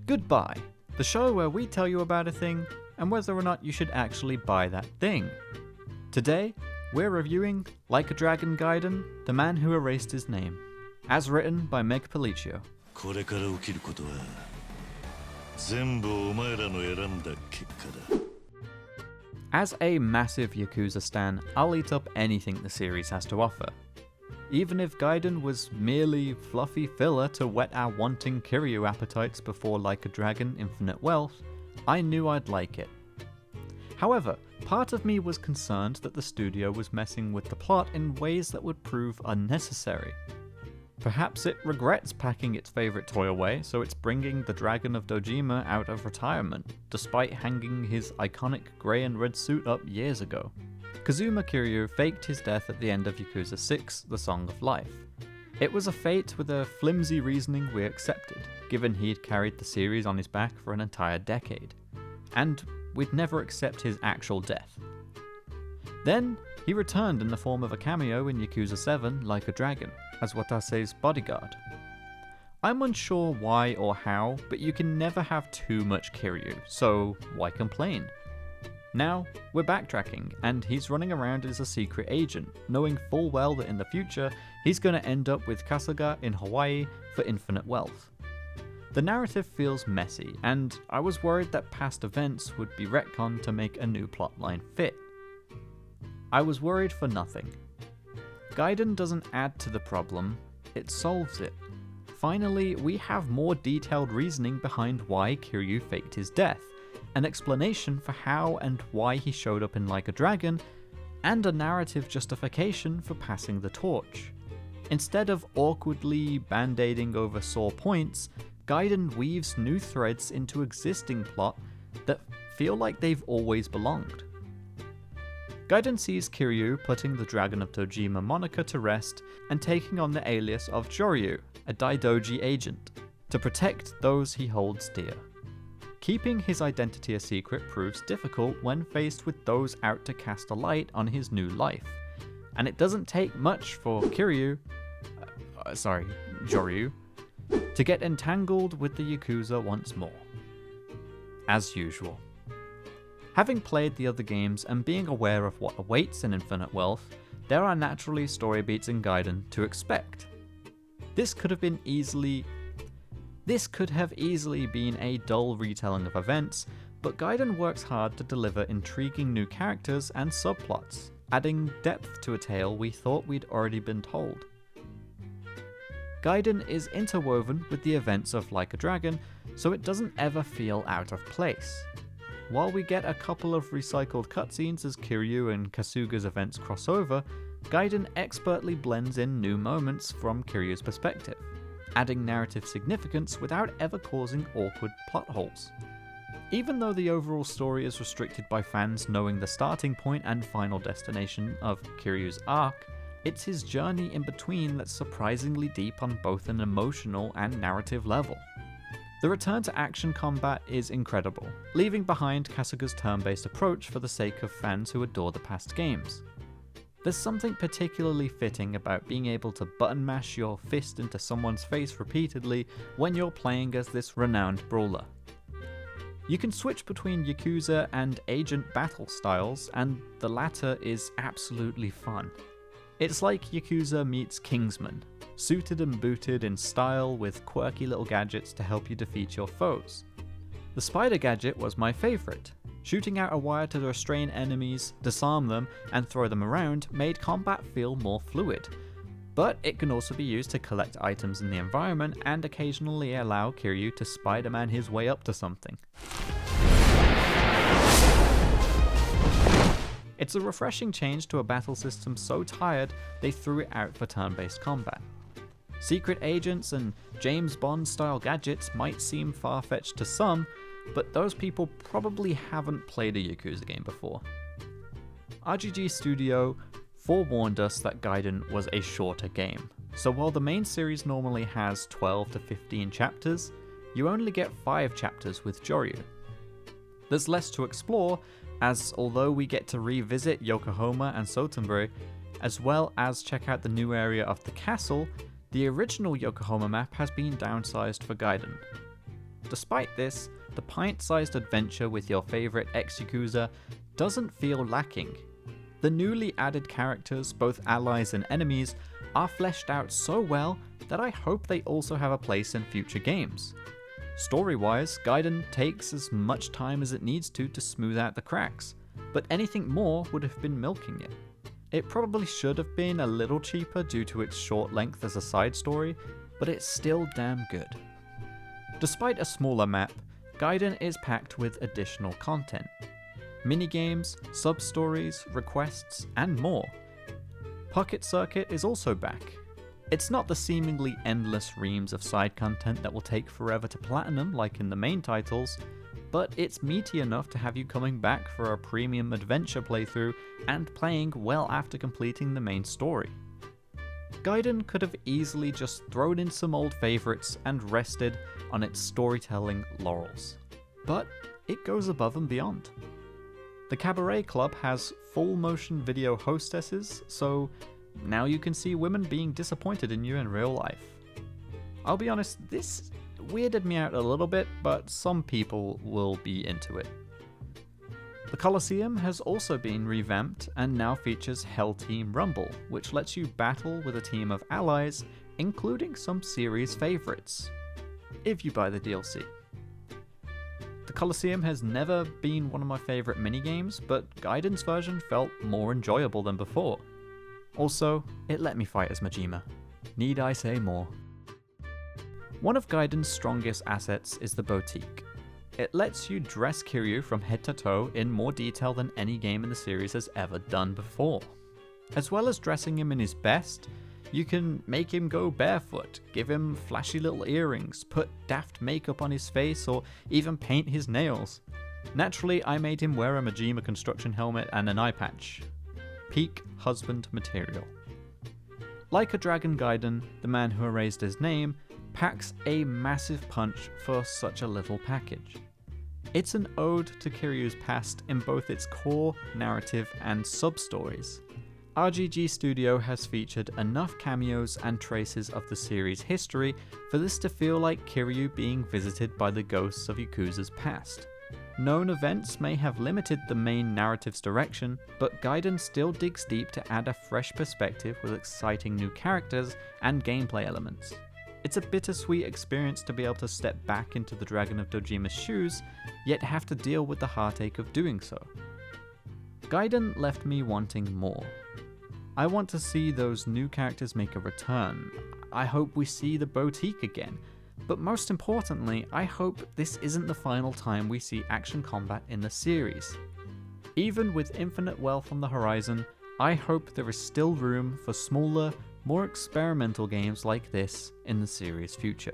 GoodBuy, the show where we tell you about a thing and whether or not you should actually buy that thing. Today, we're reviewing Like a Dragon Gaiden, The Man Who Erased His Name, as written by Meg Policio. これから起きることは全部お前らの選んだ結果だ。 As a massive Yakuza stan, I'll eat up anything the series has to offer. Even if Gaiden was merely fluffy filler to whet our wanting Kiryu appetites before Like a Dragon Infinite Wealth, I knew I'd like it. However, part of me was concerned that the studio was messing with the plot in ways that would prove unnecessary. Perhaps it regrets packing its favourite toy away, so it's bringing the Dragon of Dojima out of retirement, despite hanging his iconic grey and red suit up years ago. Kazuma Kiryu faked his death at the end of Yakuza 6, The Song of Life. It was a fate with a flimsy reasoning we accepted, given he'd carried the series on his back for an entire decade. And we'd never accept his actual death. Then, he returned in the form of a cameo in Yakuza 7, Like a Dragon, as Watase's bodyguard. I'm unsure why or how, but you can never have too much Kiryu, so why complain? Now, we're backtracking, and he's running around as a secret agent, knowing full well that in the future, he's going to end up with Kasuga in Hawaii for infinite wealth. The narrative feels messy, and I was worried that past events would be retconned to make a new plotline fit. I was worried for nothing. Gaiden doesn't add to the problem, it solves it. Finally, we have more detailed reasoning behind why Kiryu faked his death, an explanation for how and why he showed up in Like a Dragon, and a narrative justification for passing the torch. Instead of awkwardly band-aiding over sore points, Gaiden weaves new threads into existing plot that feel like they've always belonged. Gaiden sees Kiryu putting the Dragon of Dojima moniker to rest and taking on the alias of Joryu, a Daidoji agent, to protect those he holds dear. Keeping his identity a secret proves difficult when faced with those out to cast a light on his new life, and it doesn't take much for Joryu, to get entangled with the Yakuza once more. As usual. Having played the other games and being aware of what awaits in Infinite Wealth, there are naturally story beats in Gaiden to expect. This could have easily been a dull retelling of events, but Gaiden works hard to deliver intriguing new characters and subplots, adding depth to a tale we thought we'd already been told. Gaiden is interwoven with the events of Like a Dragon, so it doesn't ever feel out of place. While we get a couple of recycled cutscenes as Kiryu and Kasuga's events cross over, Gaiden expertly blends in new moments from Kiryu's perspective, adding narrative significance without ever causing awkward plot holes. Even though the overall story is restricted by fans knowing the starting point and final destination of Kiryu's arc, it's his journey in between that's surprisingly deep on both an emotional and narrative level. The return to action combat is incredible, leaving behind Kasuga's turn-based approach for the sake of fans who adore the past games. There's something particularly fitting about being able to button mash your fist into someone's face repeatedly when you're playing as this renowned brawler. You can switch between Yakuza and agent battle styles, and the latter is absolutely fun. It's like Yakuza meets Kingsman, suited and booted in style with quirky little gadgets to help you defeat your foes. The spider gadget was my favourite. Shooting out a wire to restrain enemies, disarm them, and throw them around made combat feel more fluid. But it can also be used to collect items in the environment and occasionally allow Kiryu to Spider-Man his way up to something. It's a refreshing change to a battle system so tired they threw it out for turn-based combat. Secret agents and James Bond style gadgets might seem far-fetched to some, but those people probably haven't played a Yakuza game before. RGG Studio forewarned us that Gaiden was a shorter game, so while the main series normally has 12 to 15 chapters, you only get 5 chapters with Joryu. There's less to explore, as although we get to revisit Yokohama and Sotenbori, as well as check out the new area of the castle, the original Yokohama map has been downsized for Gaiden. Despite this, the pint-sized adventure with your favourite ex-Yakuza doesn't feel lacking. The newly added characters, both allies and enemies, are fleshed out so well that I hope they also have a place in future games. Story-wise, Gaiden takes as much time as it needs to smooth out the cracks, but anything more would have been milking it. It probably should have been a little cheaper due to its short length as a side story, but it's still damn good. Despite a smaller map, Gaiden is packed with additional content. Minigames, sub-stories, requests, and more. Pocket Circuit is also back. It's not the seemingly endless reams of side content that will take forever to platinum like in the main titles, but it's meaty enough to have you coming back for a premium adventure playthrough and playing well after completing the main story. Gaiden could have easily just thrown in some old favourites and rested on its storytelling laurels, but it goes above and beyond. The Cabaret Club has full motion video hostesses, so now you can see women being disappointed in you in real life. I'll be honest, this weirded me out a little bit, but some people will be into it. The Coliseum has also been revamped and now features Hell Team Rumble, which lets you battle with a team of allies, including some series favourites, if you buy the DLC. The Coliseum has never been one of my favourite minigames, but Gaiden's version felt more enjoyable than before. Also, it let me fight as Majima. Need I say more? One of Gaiden's strongest assets is the boutique. It lets you dress Kiryu from head to toe in more detail than any game in the series has ever done before. As well as dressing him in his best, you can make him go barefoot, give him flashy little earrings, put daft makeup on his face, or even paint his nails. Naturally, I made him wear a Majima construction helmet and an eye patch. Peak husband material. Like A Dragon Gaiden, the man who erased his name packs a massive punch for such a little package. It's an ode to Kiryu's past in both its core, narrative, and sub-stories. RGG Studio has featured enough cameos and traces of the series' history for this to feel like Kiryu being visited by the ghosts of Yakuza's past. Known events may have limited the main narrative's direction, but Gaiden still digs deep to add a fresh perspective with exciting new characters and gameplay elements. It's a bittersweet experience to be able to step back into the Dragon of Dojima's shoes, yet have to deal with the heartache of doing so. Gaiden left me wanting more. I want to see those new characters make a return. I hope we see the boutique again. But most importantly, I hope this isn't the final time we see action combat in the series. Even with infinite wealth on the horizon, I hope there is still room for smaller, more experimental games like this in the series' future.